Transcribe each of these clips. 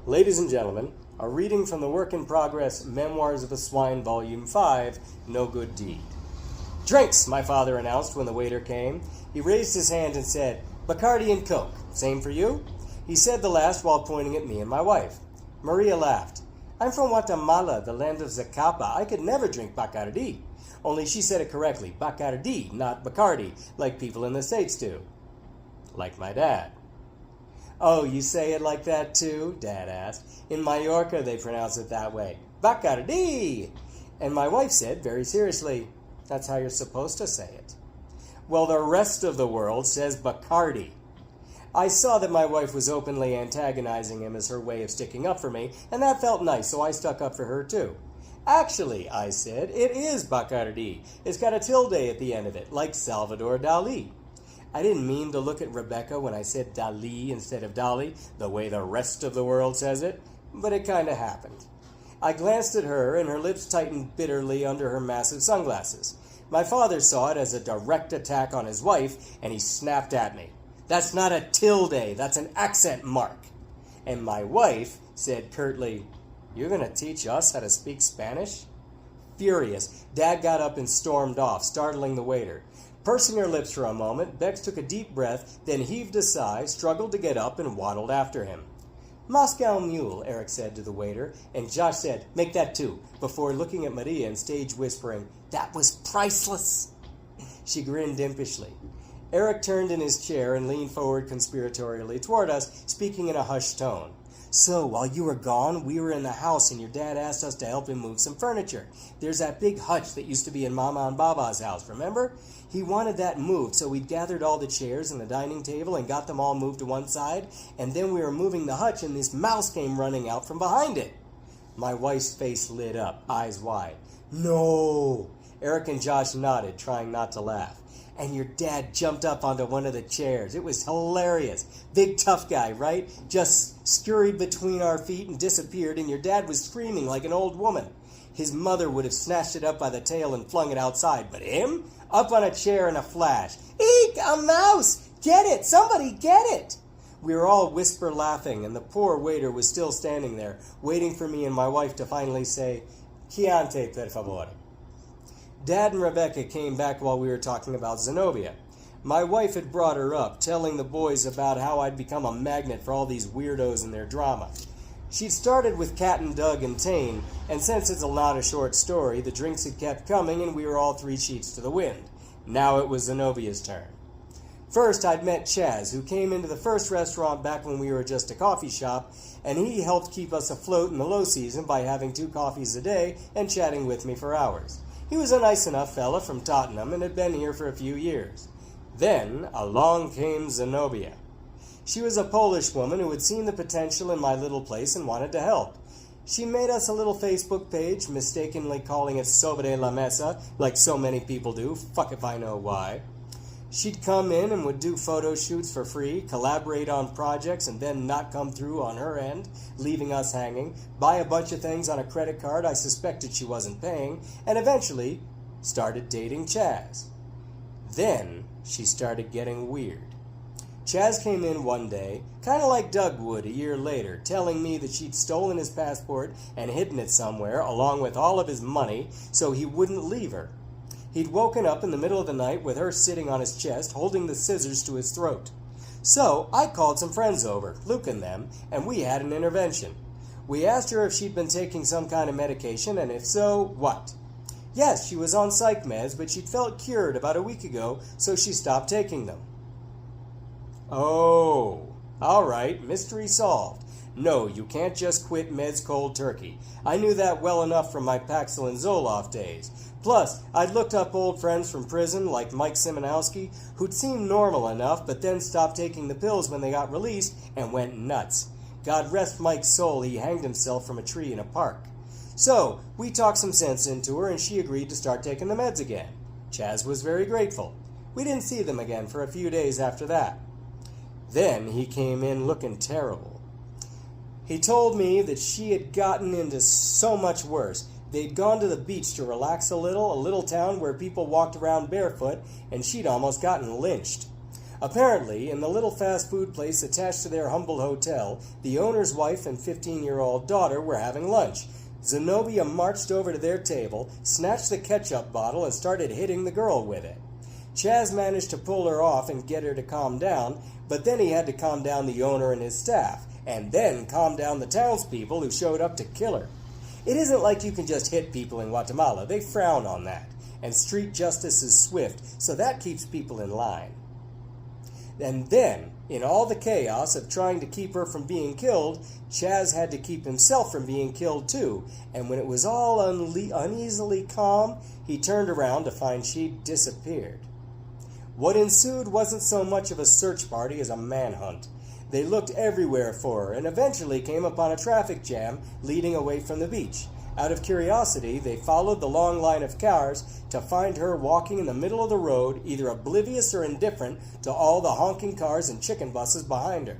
Ladies and gentlemen, a reading from the work in progress Memoirs of a Swine, Volume 5, No Good Deed. "Drinks," my father announced when the waiter came. He raised his hand and said, "Bacardi and Coke. Same for you?" He said the last while pointing at me and my wife. Maria laughed. "I'm from Guatemala, the land of Zacapa. I could never drink Bacardi." Only she said it correctly, Bacardi, not Bacardi, like people in the States do. Like my dad. "Oh, you say it like that too?" Dad asked. "In Mallorca they pronounce it that way. Bacardi!" And my wife said, very seriously, "That's how you're supposed to say it." "Well, the rest of the world says Bacardi." I saw that my wife was openly antagonizing him as her way of sticking up for me, and that felt nice, so I stuck up for her too. "Actually," I said, "it is Bacardi. It's got a tilde at the end of it, like Salvador Dali." I didn't mean to look at Rebecca when I said Dali instead of Dali, the way the rest of the world says it, but it kind of happened. I glanced at her, and her lips tightened bitterly under her massive sunglasses. My father saw it as a direct attack on his wife, and he snapped at me. "That's not a tilde, that's an accent mark." And my wife said curtly, "You're going to teach us how to speak Spanish?" Furious, Dad got up and stormed off, startling the waiter. Pursing her lips for a moment, Bex took a deep breath, then heaved a sigh, struggled to get up, and waddled after him. "Moscow Mule," Eric said to the waiter, and Josh said, "Make that too," before looking at Maria and stage whispering, "That was priceless." She grinned impishly. Eric turned in his chair and leaned forward conspiratorially toward us, speaking in a hushed tone. "So, while you were gone, we were in the house and your dad asked us to help him move some furniture. There's that big hutch that used to be in Mama and Baba's house, remember? He wanted that moved, so we'd gathered all the chairs and the dining table and got them all moved to one side, and then we were moving the hutch and this mouse came running out from behind it." My wife's face lit up, eyes wide. "No!" Eric and Josh nodded, trying not to laugh. "And your dad jumped up onto one of the chairs. It was hilarious. Big tough guy, right? Just scurried between our feet and disappeared, and your dad was screaming like an old woman. His mother would have snatched it up by the tail and flung it outside, but him? Up on a chair in a flash. "Eek, a mouse! Get it! Somebody get it!" We were all whisper laughing, and the poor waiter was still standing there, waiting for me and my wife to finally say, "Chianti, per favore." Dad and Rebecca came back while we were talking about Zenobia. My wife had brought her up, telling the boys about how I'd become a magnet for all these weirdos and their drama. She'd started with Cat and Doug and Tane, and since it's not a short story, the drinks had kept coming and we were all 3 sheets to the wind. Now it was Zenobia's turn. First, I'd met Chaz, who came into the first restaurant back when we were just a coffee shop, and he helped keep us afloat in the low season by having 2 coffees a day and chatting with me for hours. He was a nice enough fella from Tottenham and had been here for a few years. Then along came Zenobia. She was a Polish woman who had seen the potential in my little place and wanted to help. She made us a little Facebook page, mistakenly calling it Sobre la Mesa, like so many people do, fuck if I know why. She'd come in and would do photo shoots for free, collaborate on projects, and then not come through on her end, leaving us hanging, buy a bunch of things on a credit card I suspected she wasn't paying, and eventually started dating Chaz. Then she started getting weird. Chaz came in one day, kind of like Doug would a year later, telling me that she'd stolen his passport and hidden it somewhere, along with all of his money, so he wouldn't leave her. He'd woken up in the middle of the night with her sitting on his chest, holding the scissors to his throat. So I called some friends over, Luke and them, and we had an intervention. We asked her if she'd been taking some kind of medication, and if so, what. Yes, she was on psych meds, but she'd felt cured about a week ago, so she stopped taking them. Oh, all right, mystery solved. No, you can't just quit meds cold turkey. I knew that well enough from my Paxil and Zoloft days. Plus, I'd looked up old friends from prison like Mike Simonowski, who'd seemed normal enough but then stopped taking the pills when they got released and went nuts. God rest Mike's soul, he hanged himself from a tree in a park. So, we talked some sense into her and she agreed to start taking the meds again. Chaz was very grateful. We didn't see them again for a few days after that. Then he came in looking terrible. He told me that she had gotten into so much worse. They'd gone to the beach to relax a little town where people walked around barefoot, and she'd almost gotten lynched. Apparently, in the little fast food place attached to their humble hotel, the owner's wife and 15-year-old daughter were having lunch. Zenobia marched over to their table, snatched the ketchup bottle, and started hitting the girl with it. Chaz managed to pull her off and get her to calm down, but then he had to calm down the owner and his staff, and then calm down the townspeople who showed up to kill her. It isn't like you can just hit people in Guatemala. They frown on that, and street justice is swift, so that keeps people in line. And then, in all the chaos of trying to keep her from being killed, Chaz had to keep himself from being killed too, and when it was all uneasily calm, he turned around to find she'd disappeared. What ensued wasn't so much of a search party as a manhunt. They looked everywhere for her and eventually came upon a traffic jam leading away from the beach. Out of curiosity, they followed the long line of cars to find her walking in the middle of the road, either oblivious or indifferent to all the honking cars and chicken buses behind her.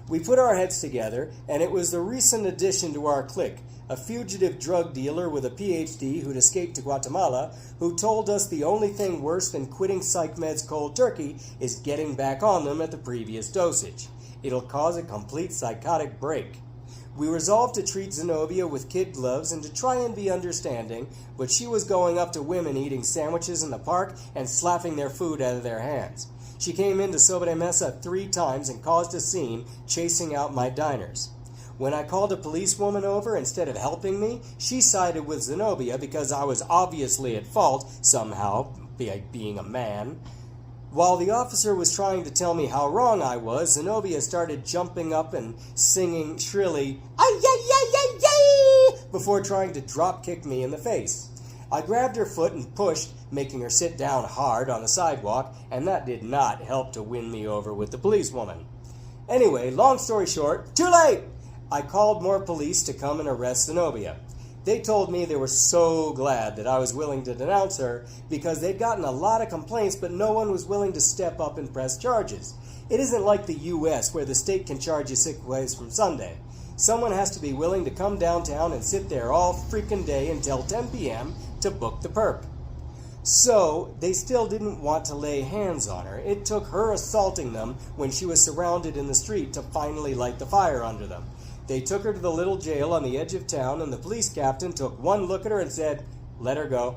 We put our heads together, and it was the recent addition to our clique, a fugitive drug dealer with a PhD who'd escaped to Guatemala, who told us the only thing worse than quitting psych meds cold turkey is getting back on them at the previous dosage. It'll cause a complete psychotic break. We resolved to treat Zenobia with kid gloves and to try and be understanding, but she was going up to women eating sandwiches in the park and slapping their food out of their hands. She came into Sobremesa 3 times and caused a scene, chasing out my diners. When I called a policewoman over instead of helping me, she sided with Zenobia because I was obviously at fault, somehow, being a man. While the officer was trying to tell me how wrong I was, Zenobia started jumping up and singing shrilly, "Ay, ay, ay, ay, ay," before trying to drop kick me in the face. I grabbed her foot and pushed, making her sit down hard on the sidewalk, and that did not help to win me over with the policewoman. Anyway, long story short, too late! I called more police to come and arrest Zenobia. They told me they were so glad that I was willing to denounce her because they'd gotten a lot of complaints, but no one was willing to step up and press charges. It isn't like the U.S. where the state can charge you sick ways from Sunday. Someone has to be willing to come downtown and sit there all freaking day until 10 p.m. to book the perp. So, they still didn't want to lay hands on her. It took her assaulting them when she was surrounded in the street to finally light the fire under them. They took her to the little jail on the edge of town, and the police captain took one look at her and said, "Let her go."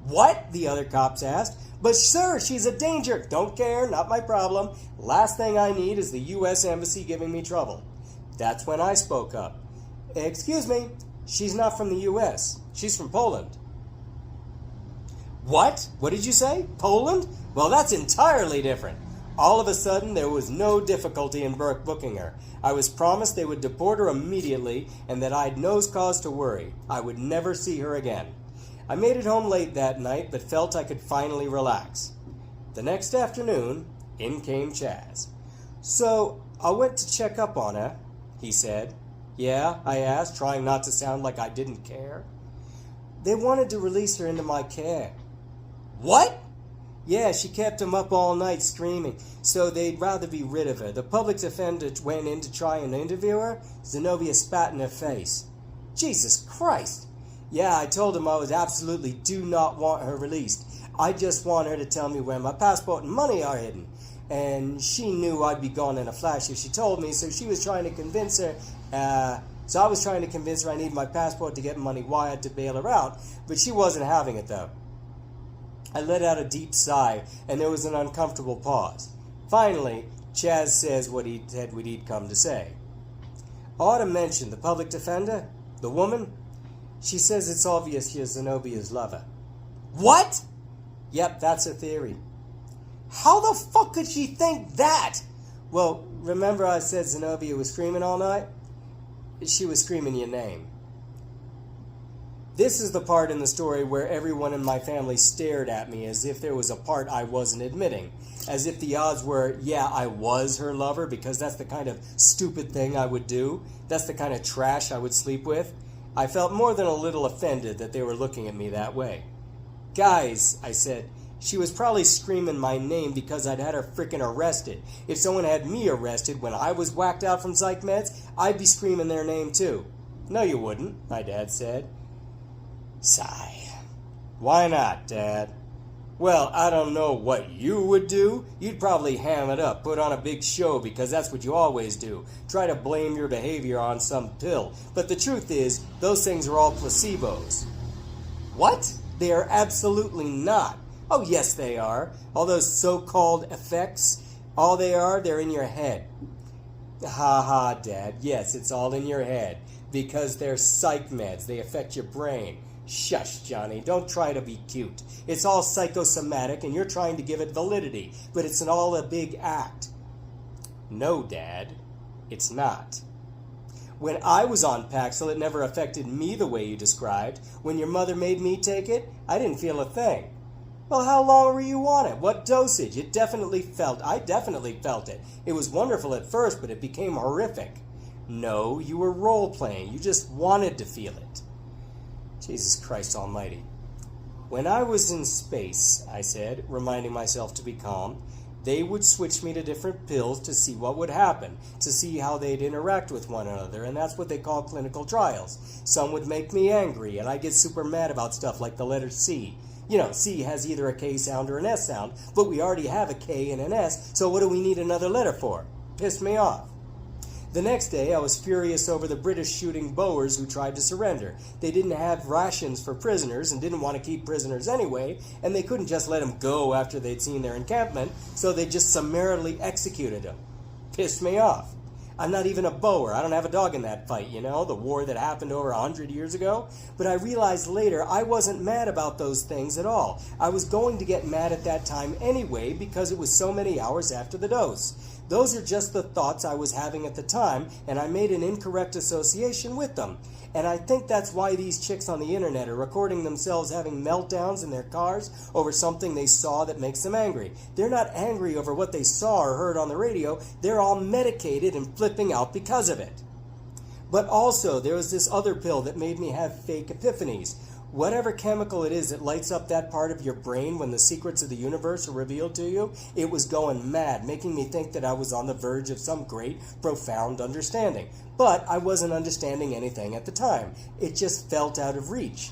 "What?" the other cops asked. "But sir, she's a danger." "Don't care, not my problem. Last thing I need is the U.S. Embassy giving me trouble." That's when I spoke up. "Excuse me, she's not from the U.S. She's from Poland." "What? What did you say? Poland? Well, that's entirely different." All of a sudden, there was no difficulty in booking her. I was promised they would deport her immediately and that I'd no cause to worry. I would never see her again. I made it home late that night, but felt I could finally relax. The next afternoon, in came Chaz. "So, I went to check up on her," he said. "Yeah?" I asked, trying not to sound like I didn't care. "They wanted to release her into my care." "What?" "Yeah, she kept him up all night screaming, so they'd rather be rid of her. The public defender went in to try and interview her. Zenobia spat in her face." "Jesus Christ!" "Yeah, I told him I was absolutely do not want her released. I just want her to tell me where my passport and money are hidden. And she knew I'd be gone in a flash if she told me, so she was trying to convince her, so I was trying to convince her I need my passport to get money wired to bail her out, but she wasn't having it though." I let out a deep sigh, and there was an uncomfortable pause. Finally, Chaz says what he said he'd come to say. "I ought to mention the public defender, the woman. She says it's obvious you're Zenobia's lover." "What?" "Yep, that's her theory." "How the fuck could she think that?" "Well, remember I said Zenobia was screaming all night? She was screaming your name." This is the part in the story where everyone in my family stared at me as if there was a part I wasn't admitting. As if the odds were, yeah, I was her lover, because that's the kind of stupid thing I would do. That's the kind of trash I would sleep with. I felt more than a little offended that they were looking at me that way. "Guys," I said, "she was probably screaming my name because I'd had her frickin' arrested. If someone had me arrested when I was whacked out from psych meds, I'd be screaming their name too." "No, you wouldn't," my dad said. Sigh. "Why not, Dad?" Well, I don't know what you would do. You'd probably ham it up, put on a big show, because that's what you always do. Try to blame your behavior on some pill. But the truth is, those things are all placebos. What? They are absolutely not. Oh, yes, they are. All those so-called effects, all they are, they're in your head. Ha ha, Dad. Yes, it's all in your head. Because they're psych meds. They affect your brain. Shush, Johnny. Don't try to be cute. It's all psychosomatic and you're trying to give it validity, but it's all a big act. No, Dad, it's not. When I was on Paxil, it never affected me the way you described. When your mother made me take it, I didn't feel a thing. Well, how long were you on it? What dosage? I definitely felt it. It was wonderful at first, but it became horrific. No, you were role-playing. You just wanted to feel it. Jesus Christ Almighty. When I was in space, I said, reminding myself to be calm, they would switch me to different pills to see what would happen, to see how they'd interact with one another, and that's what they call clinical trials. Some would make me angry, and I get super mad about stuff like the letter C. You know, C has either a K sound or an S sound, but we already have a K and an S, so what do we need another letter for? Pissed me off. The next day, I was furious over the British shooting Boers who tried to surrender. They didn't have rations for prisoners and didn't want to keep prisoners anyway, and they couldn't just let them go after they'd seen their encampment, so they just summarily executed them. Pissed me off. I'm not even a Boer. I don't have a dog in that fight, you know, the war that happened over 100 years ago. But I realized later I wasn't mad about those things at all. I was going to get mad at that time anyway because it was so many hours after the dose. Those are just the thoughts I was having at the time, and I made an incorrect association with them. And I think that's why these chicks on the internet are recording themselves having meltdowns in their cars over something they saw that makes them angry. They're not angry over what they saw or heard on the radio. They're all medicated and flipping out because of it. But also, there was this other pill that made me have fake epiphanies. Whatever chemical it is that lights up that part of your brain when the secrets of the universe are revealed to you, it was going mad, making me think that I was on the verge of some great, profound understanding. But I wasn't understanding anything at the time. It just felt out of reach.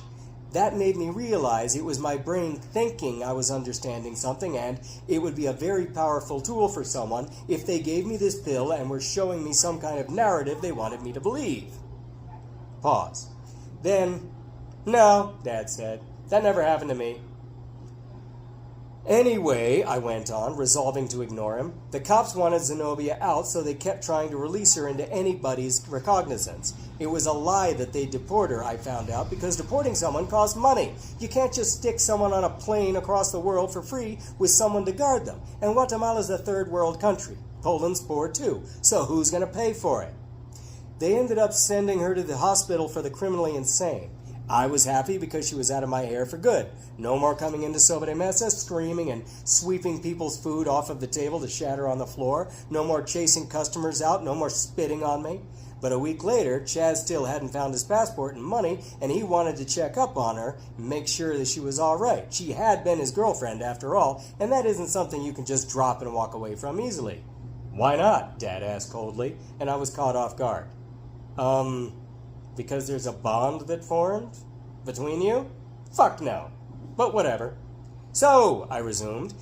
That made me realize it was my brain thinking I was understanding something, and it would be a very powerful tool for someone if they gave me this pill and were showing me some kind of narrative they wanted me to believe. Pause. Then, no, Dad said. That never happened to me. Anyway, I went on, resolving to ignore him, the cops wanted Zenobia out, so they kept trying to release her into anybody's recognizance. It was a lie that they'd deport her, I found out, because deporting someone costs money. You can't just stick someone on a plane across the world for free with someone to guard them. And Guatemala's a third world country. Poland's poor too, so who's going to pay for it? They ended up sending her to the hospital for the criminally insane. I was happy because she was out of my hair for good. No more coming into sobremesa, screaming and sweeping people's food off of the table to shatter on the floor. No more chasing customers out. No more spitting on me. But a week later, Chaz still hadn't found his passport and money, and he wanted to check up on her and make sure that she was all right. She had been his girlfriend after all, and that isn't something you can just drop and walk away from easily. Why not? Dad asked coldly, and I was caught off guard. Because there's a bond that formed between you? Fuck no. But whatever. So, I resumed,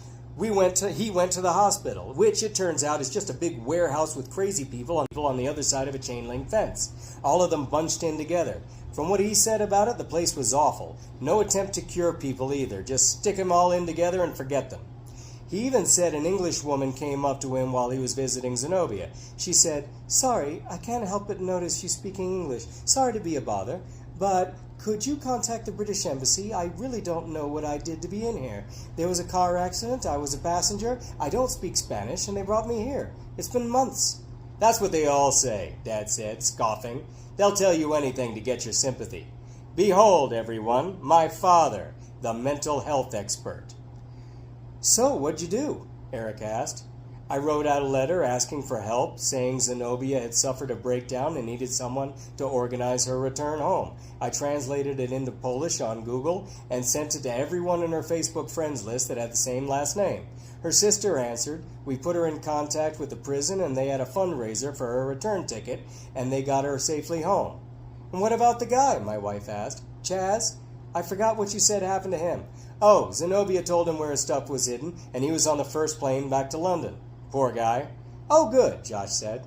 he went to the hospital, which it turns out is just a big warehouse with crazy people on the other side of a chain link fence. All of them bunched in together. From what he said about it, the place was awful. No attempt to cure people either. Just stick them all in together and forget them. He even said an English woman came up to him while he was visiting Zenobia. She said, "Sorry, I can't help but notice you speaking English. Sorry to be a bother, but could you contact the British Embassy? I really don't know what I did to be in here. There was a car accident, I was a passenger, I don't speak Spanish, and they brought me here. It's been months." "That's what they all say," Dad said, scoffing. "They'll tell you anything to get your sympathy. Behold, everyone, my father, the mental health expert." "So, what'd you do?" Eric asked. I wrote out a letter asking for help, saying Zenobia had suffered a breakdown and needed someone to organize her return home. I translated it into Polish on Google and sent it to everyone in her Facebook friends list that had the same last name. Her sister answered. We put her in contact with the prison and they had a fundraiser for her return ticket and they got her safely home. "And what about the guy?" my wife asked. "Chaz?" I forgot what you said happened to him. Oh, Zenobia told him where his stuff was hidden, and he was on the first plane back to London. Poor guy. Oh, good, Josh said.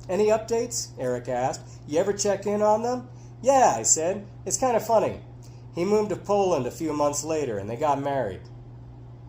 Any updates? Eric asked. You ever check in on them? Yeah, I said. It's kind of funny. He moved to Poland a few months later, and they got married.